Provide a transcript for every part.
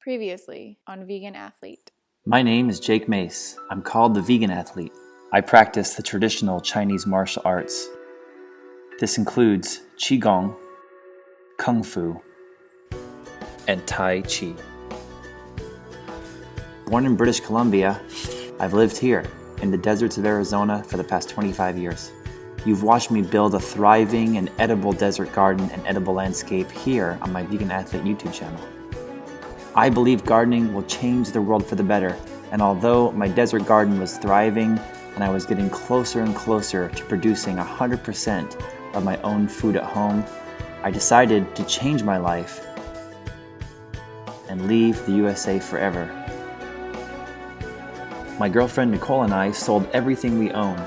Previously on Vegan Athlete. My name is Jake Mace. I'm called the Vegan Athlete. I practice the traditional Chinese martial arts. This includes Qigong, Kung Fu, and Tai Chi. Born in British Columbia, I've lived here in the deserts of Arizona for the past 25 years. You've watched me build a thriving and edible desert garden and edible landscape here on my Vegan Athlete YouTube channel. I believe gardening will change the world for the better, and although my desert garden was thriving and I was getting closer and closer to producing 100% of my own food at home, I decided to change my life and leave the USA forever. My girlfriend Nicole and I sold everything we own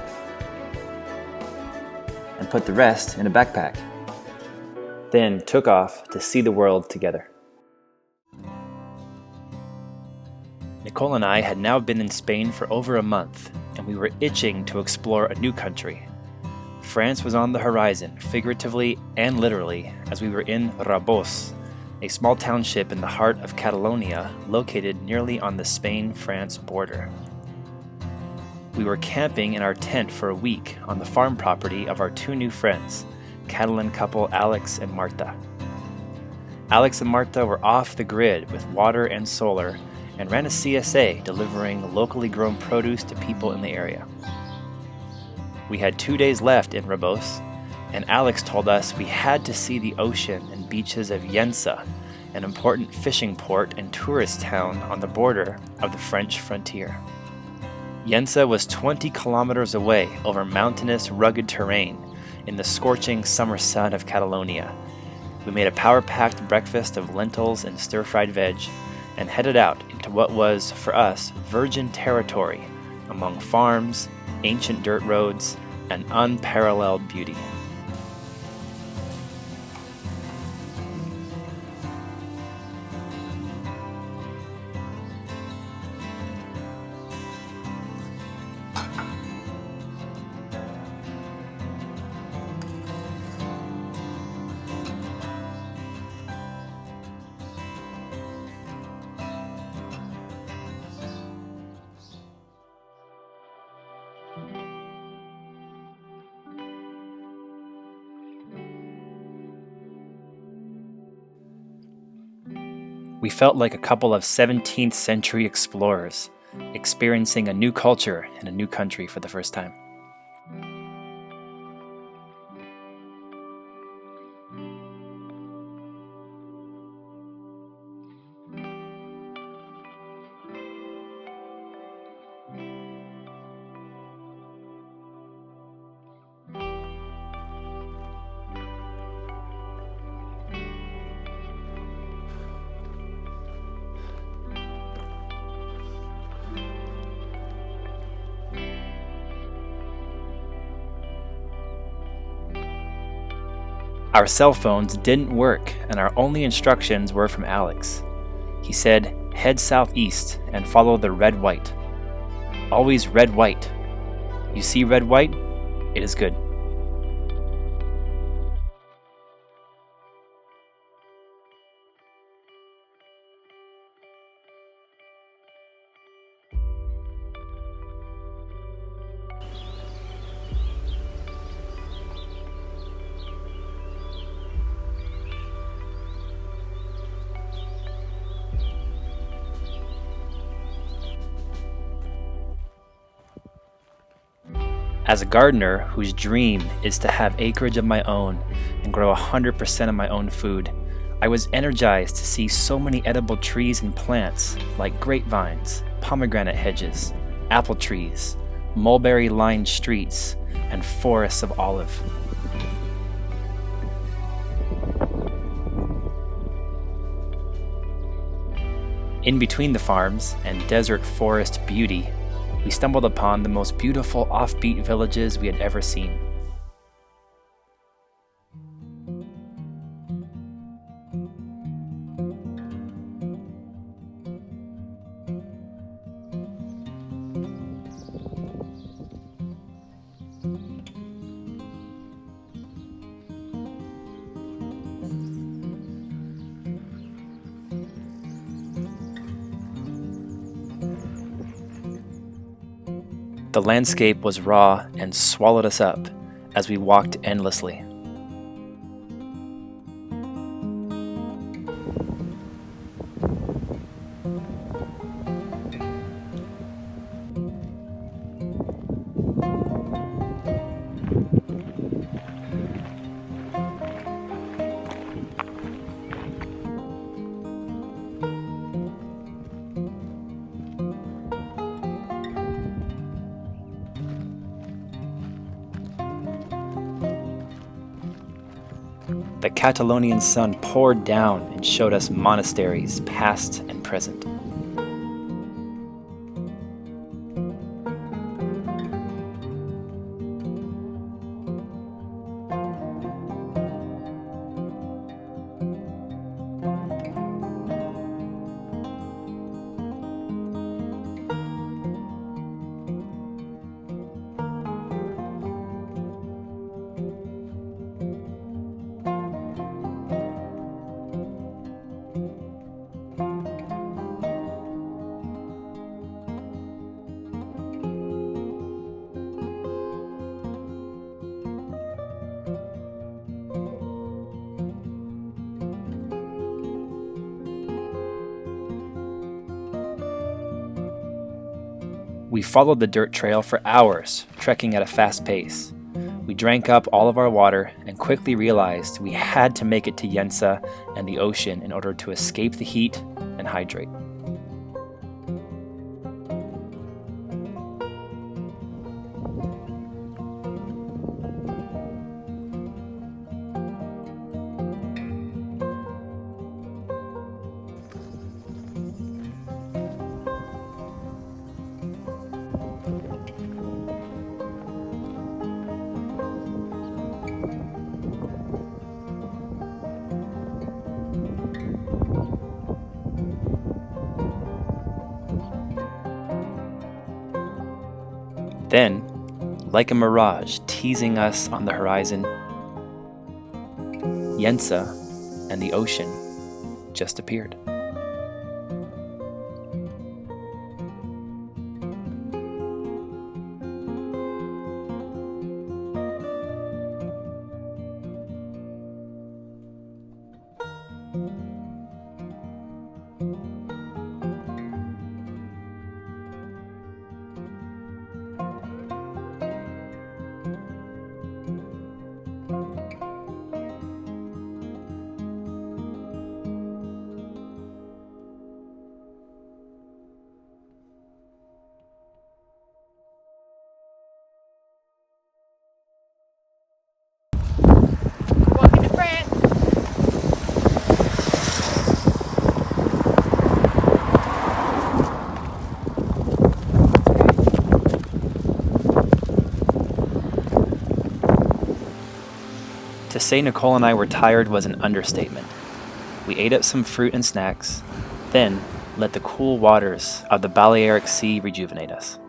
and put the rest in a backpack, then took off to see the world together. Nicole and I had now been in Spain for over a month, and we were itching to explore a new country. France was on the horizon, figuratively and literally, as we were in Rabós, a small township in the heart of Catalonia, located nearly on the Spain-France border. We were camping in our tent for a week on the farm property of our two new friends, Catalan couple Alex and Marta. Alex and Marta were off the grid with water and solar, and ran a CSA delivering locally grown produce to people in the area. We had 2 days left in Rabós, and Alex told us we had to see the ocean and beaches of Yensa, an important fishing port and tourist town on the border of the French frontier. Yensa was 20 kilometers away over mountainous, rugged terrain in the scorching summer sun of Catalonia. We made a power-packed breakfast of lentils and stir-fried veg, and headed out into what was, for us, virgin territory among farms, ancient dirt roads, and unparalleled beauty. We felt like a couple of 17th century explorers, experiencing a new culture in a new country for the first time. Our cell phones didn't work, and our only instructions were from Alex. He said, head southeast and follow the red-white. Always red-white. You see red-white? It is good. As a gardener whose dream is to have acreage of my own and grow 100% of my own food, I was energized to see so many edible trees and plants like grapevines, pomegranate hedges, apple trees, mulberry-lined streets, and forests of olive. In between the farms and desert forest beauty, we stumbled upon the most beautiful offbeat villages we had ever seen. The landscape was raw and swallowed us up as we walked endlessly. The Catalonian sun poured down and showed us monasteries, past and present. We followed the dirt trail for hours, trekking at a fast pace. We drank up all of our water and quickly realized we had to make it to Yensa and the ocean in order to escape the heat and hydrate. Then, like a mirage teasing us on the horizon, Yensa and the ocean just appeared. Welcome to France. To say Nicole and I were tired was an understatement. We ate up some fruit and snacks, then let the cool waters of the Balearic Sea rejuvenate us.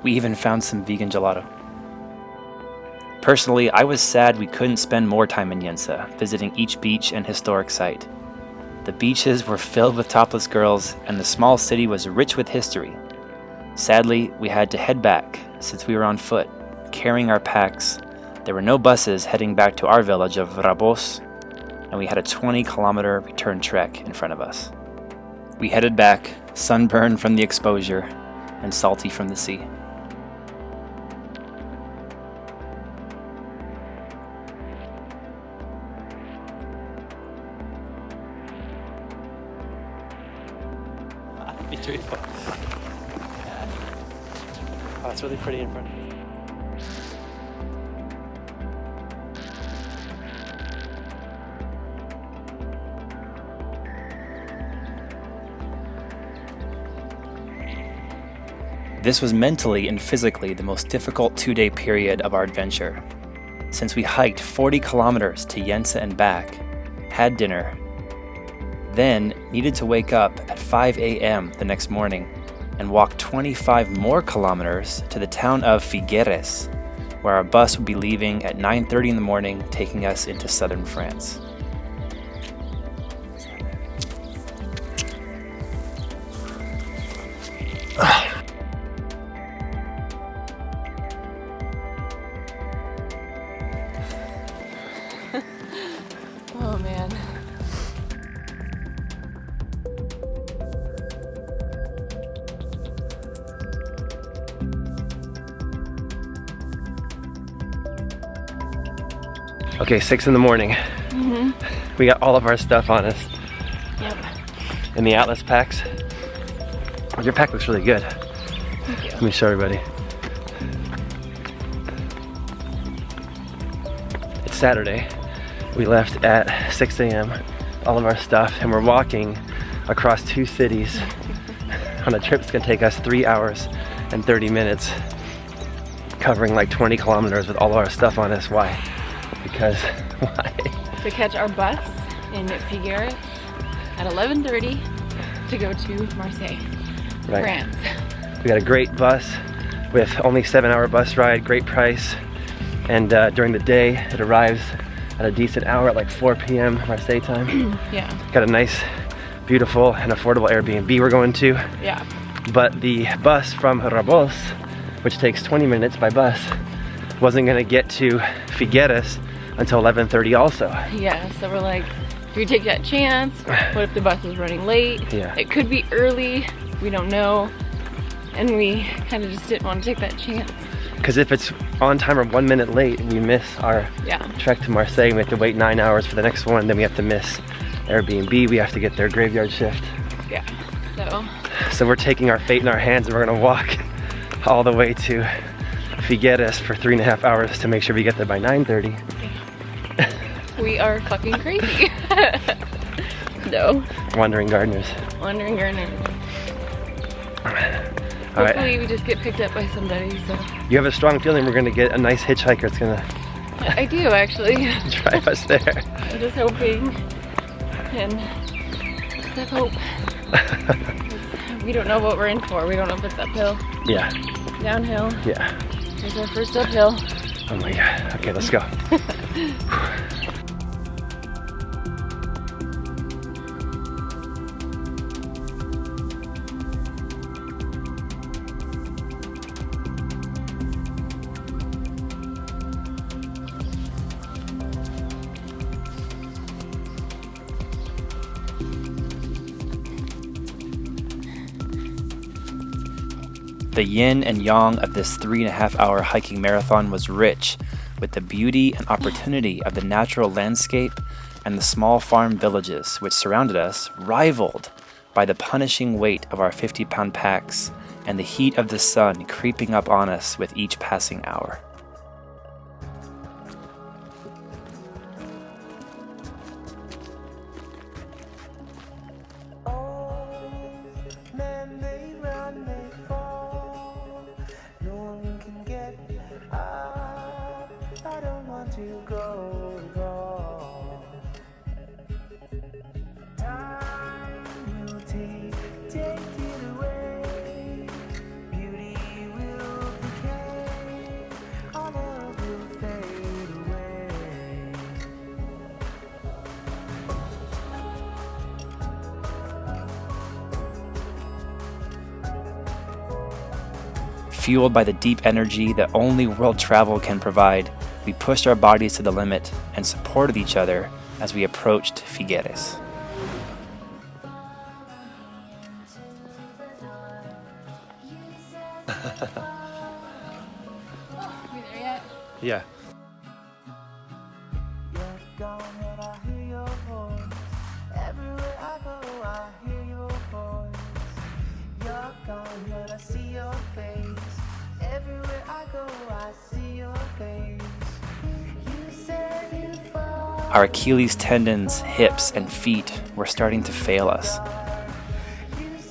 We even found some vegan gelato. Personally, I was sad we couldn't spend more time in Yensa, visiting each beach and historic site. The beaches were filled with topless girls, and the small city was rich with history. Sadly, we had to head back, since we were on foot, carrying our packs. There were no buses heading back to our village of Rabos, and we had a 20-kilometer return trek in front of us. We headed back, sunburned from the exposure, and salty from the sea. Beautiful. Oh, it's really pretty in front of me. This was mentally and physically the most difficult 2-day period of our adventure, since we hiked 40 kilometers to Jense and back, had dinner, then needed to wake up at 5 a.m. the next morning and walk 25 more kilometers to the town of Figueres, where our bus would be leaving at 9:30 in the morning, taking us into southern France. Oh man. Okay, 6 in the morning. We got all of our stuff on us. Yep. In the Atlas packs. Your pack looks really good. Thank you. Let me show everybody. It's Saturday. We left at 6 a.m. all of our stuff, and we're walking across 2 cities on a trip that's gonna take us 3 hours and 30 minutes, covering like 20 kilometers with all of our stuff on us. Why? Because, why? To catch our bus in Figueres at 11:30 to go to Marseille, Right. France. We got a great bus with only 7-hour bus ride, great price, and during the day it arrives at a decent hour at like 4 p.m. Marseille time. Yeah. Got a nice, beautiful, and affordable Airbnb we're going to. Yeah. But the bus from Rabos, which takes 20 minutes by bus, wasn't gonna get to Figueres until 11:30 also. Yeah, so we're like, do we take that chance? What if the bus is running late? Yeah. It could be early, we don't know. And we kind of just didn't want to take that chance. Because if it's on time or 1 minute late, we miss our Yeah. trek to Marseille. We have to wait 9 hours for the next one. Then we have to miss Airbnb. We have to get their graveyard shift. Yeah, So we're taking our fate in our hands, and we're gonna walk all the way to Figueres for 3.5 hours to make sure we get there by 9:30. we are fucking crazy. No. Wandering gardeners. Wandering gardeners. All right. Hopefully we just get picked up by somebody, so. You have a strong feeling we're gonna get a nice hitchhiker that's gonna I do actually. drive us there. I'm just hoping. And just have hope. We don't know what we're in for. We don't know if it's uphill, Yeah, downhill. yeah. Here's our first uphill. Oh my God. Okay, let's go. The yin and yang of this 3.5-hour hiking marathon was rich with the beauty and opportunity of the natural landscape and the small farm villages which surrounded us, rivaled by the punishing weight of our 50-pound packs and the heat of the sun creeping up on us with each passing hour. Fueled by the deep energy that only world travel can provide, we pushed our bodies to the limit and supported each other as we approached Figueres. We there yet? Yeah. Our Achilles tendons, hips, and feet were starting to fail us.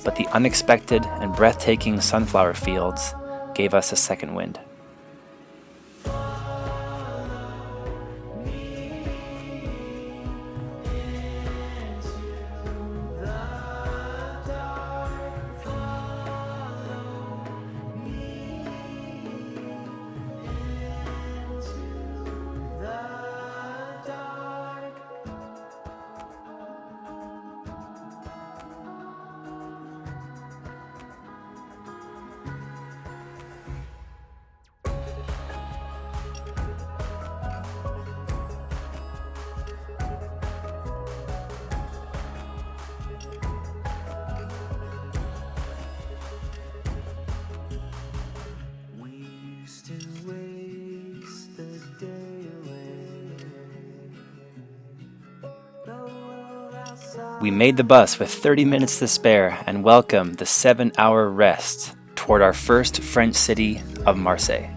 but the unexpected and breathtaking sunflower fields gave us a second wind. We made the bus with 30 minutes to spare and welcomed the 7-hour rest toward our first French city of Marseille.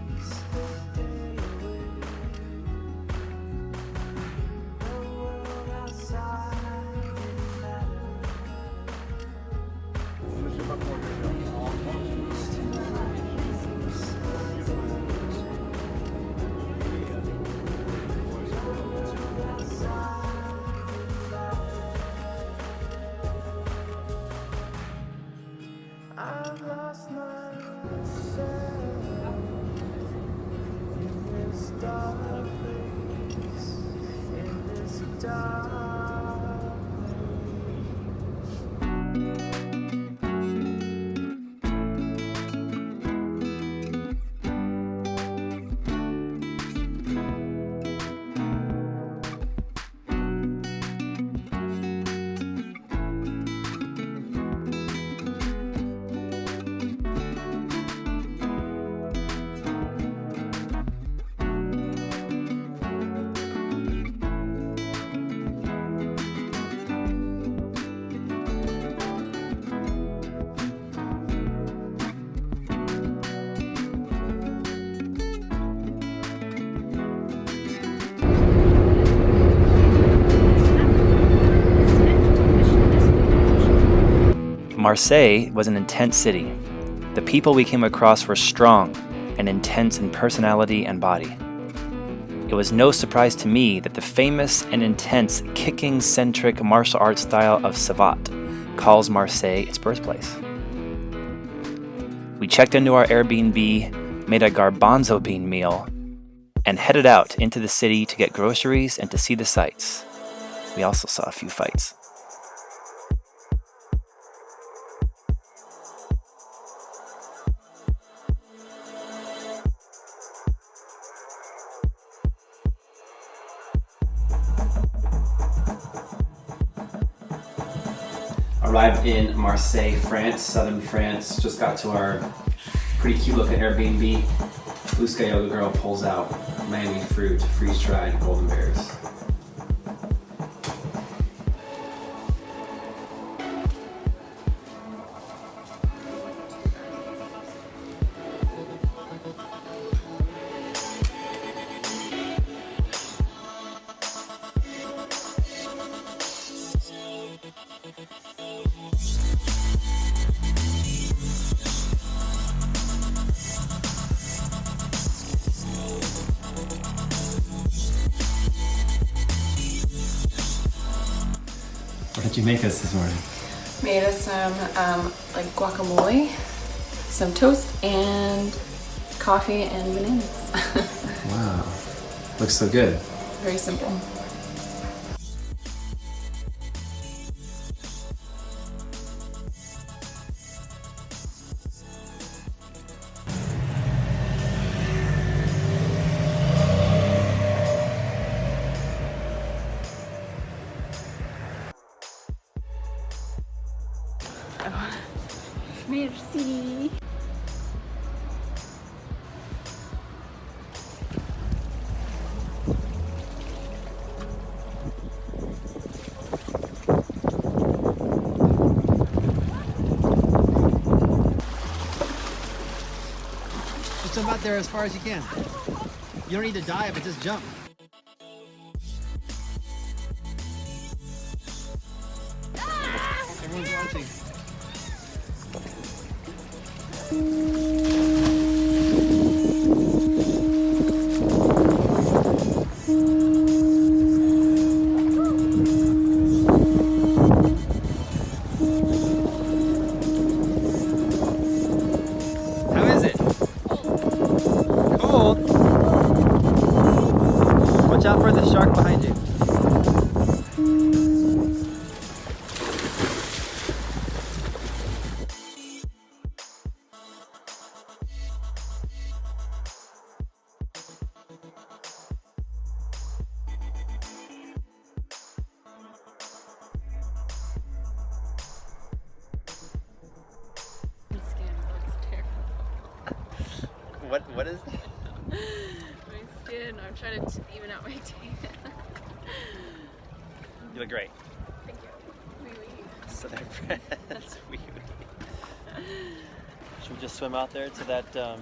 Marseille was an intense city. The people we came across were strong and intense in personality and body. It was no surprise to me that the famous and intense kicking-centric martial arts style of savate calls Marseille its birthplace. We checked into our Airbnb, made a garbanzo bean meal, and headed out into the city to get groceries and to see the sights. We also saw a few fights. Arrived in Marseille, France, southern France. Just got to our pretty cute looking Airbnb. Blue Sky Yoga Girl pulls out Miami fruit, freeze-dried golden bears. What did you make us this morning? Made us some like guacamole, some toast, and coffee and bananas. Wow, looks so good. Very simple. Merci. Just jump out there as far as you can. You don't need to dive, but just jump. Everyone's watching. How is it? Cold. Watch out for the shark behind you. My skin looks terrible. What is that? My skin, I'm trying to even out my tan. You look great. Thank you. Wee wee. So that's weird. Should we just swim out there to that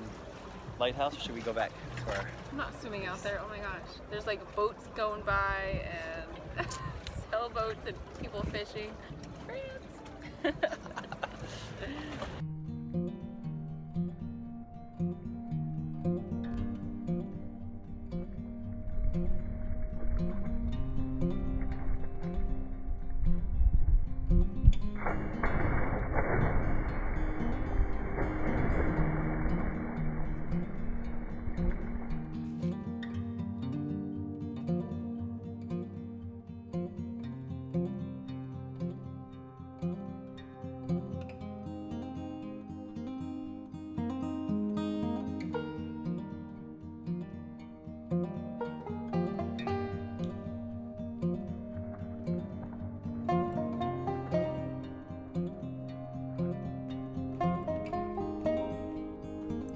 lighthouse, or should we go back to our... I'm not swimming out there. Oh my gosh. There's like boats going by and sailboats and people fishing. France.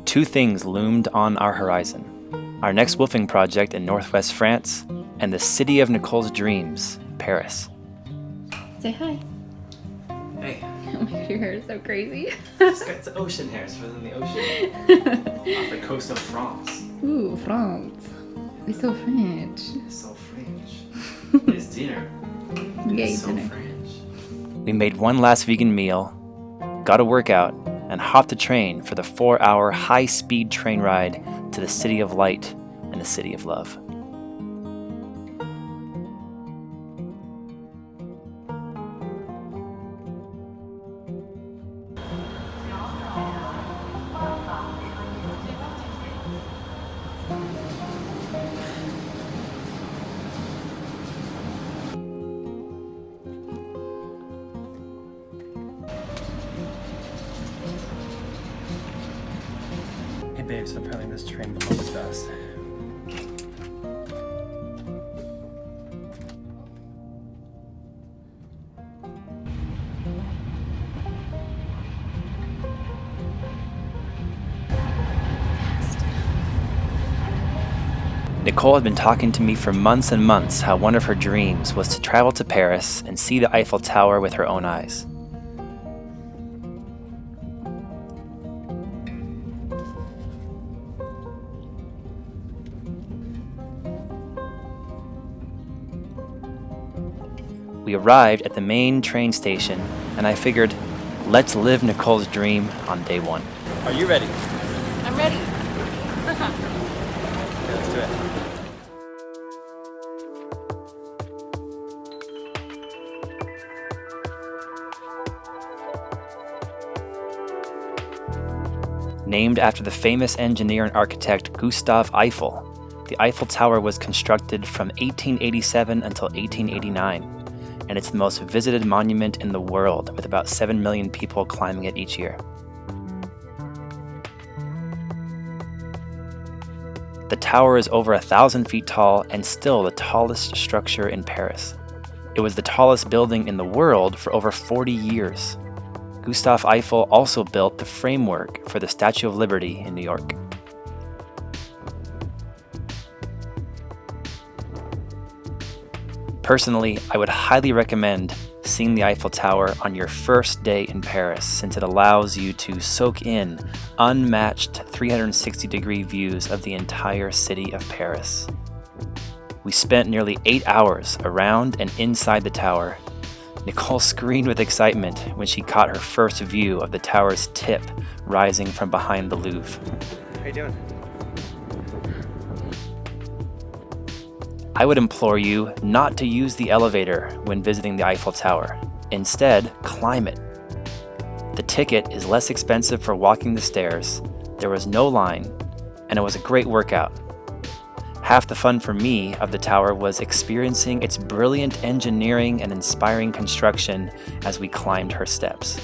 Two things loomed on our horizon: our next woofing project in northwest France, and the city of Nicole's dreams, Paris. Say hi. Hey, Oh my god, your hair is so crazy. it's ocean hair. It's from the ocean. Off the coast of France. Ooh, France. It's so French. It's so French. It's dinner. Yay, It's so dinner. French. We made one last vegan meal, got a workout, and hopped the train for the 4-hour high-speed train ride to the city of light and the city of love. Hey babe, so apparently this train moves fast. Nicole had been talking to me for months and months how one of her dreams was to travel to Paris and see the Eiffel Tower with her own eyes. We arrived at the main train station, and I figured, let's live Nicole's dream on day one. Are you ready? I'm ready. Okay, let's do it. Named after the famous engineer and architect Gustave Eiffel, the Eiffel Tower was constructed from 1887 until 1889, and it's the most visited monument in the world, with about 7 million people climbing it each year. The tower is over 1,000 feet tall and still the tallest structure in Paris. It was the tallest building in the world for over 40 years. Gustave Eiffel also built the framework for the Statue of Liberty in New York. Personally, I would highly recommend seeing the Eiffel Tower on your first day in Paris, since it allows you to soak in unmatched 360-degree views of the entire city of Paris. We spent nearly 8 hours around and inside the tower, Nicole screamed with excitement when she caught her first view of the tower's tip rising from behind the Louvre. How you doing? I would implore you not to use the elevator when visiting the Eiffel Tower. Instead, climb it. The ticket is less expensive for walking the stairs, there was no line, and it was a great workout. Half the fun for me of the tower was experiencing its brilliant engineering and inspiring construction as we climbed her steps.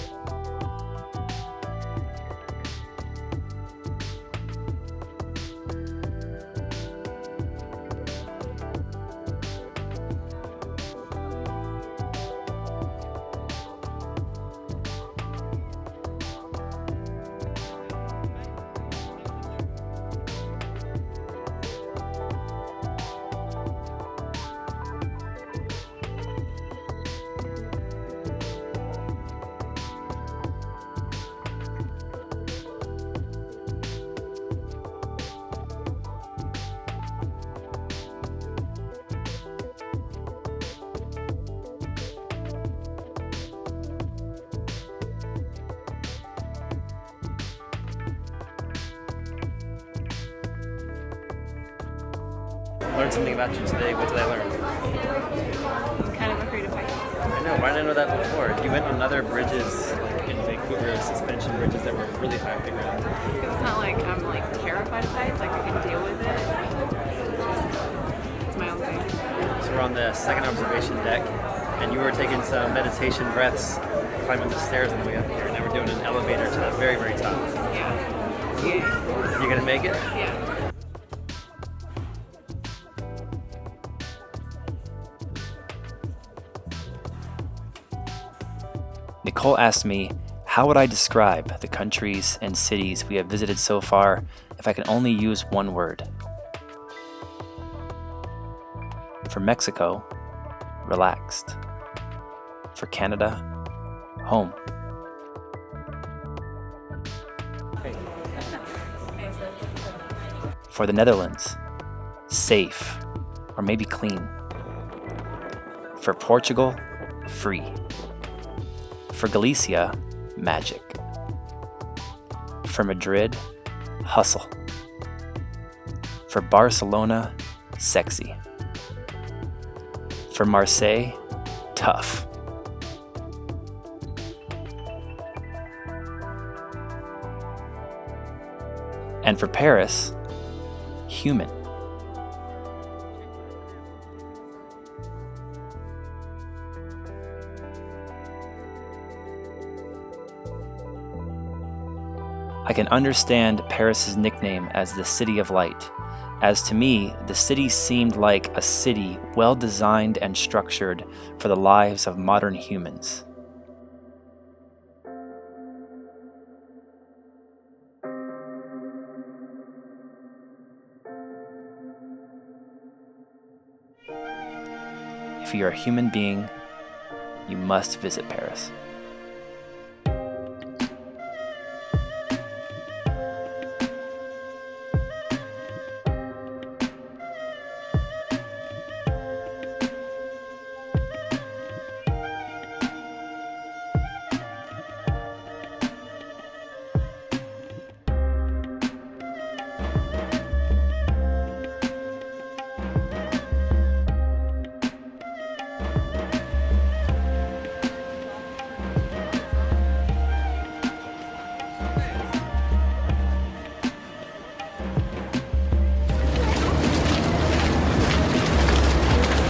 Learned something about you today. What did I learn? I'm kind of afraid of heights. I know, why didn't I know that before? You went on other bridges, like in Vancouver, suspension bridges that were really high off the ground. Because it's not like I'm like terrified of heights, like I can deal with it. It's my own thing. So we're on the second observation deck, and you were taking some meditation breaths, climbing the stairs on the way up here. Now we're doing an elevator to the very, very top. Yeah. Yeah. You gonna make it? Yeah. Nicole asked me, how would I describe the countries and cities we have visited so far if I can only use one word? For Mexico, relaxed. For Canada, home. For the Netherlands, safe, or maybe clean. For Portugal, free. For Galicia, magic. For Madrid, hustle. For Barcelona, sexy. For Marseille, tough. And for Paris, human. I can understand Paris's nickname as the City of Light, as to me, the city seemed like a city well designed and structured for the lives of modern humans. If you're a human being, you must visit Paris.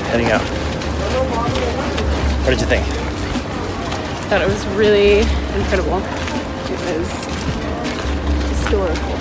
Heading out. What did you think? I thought it was really incredible. It was historical.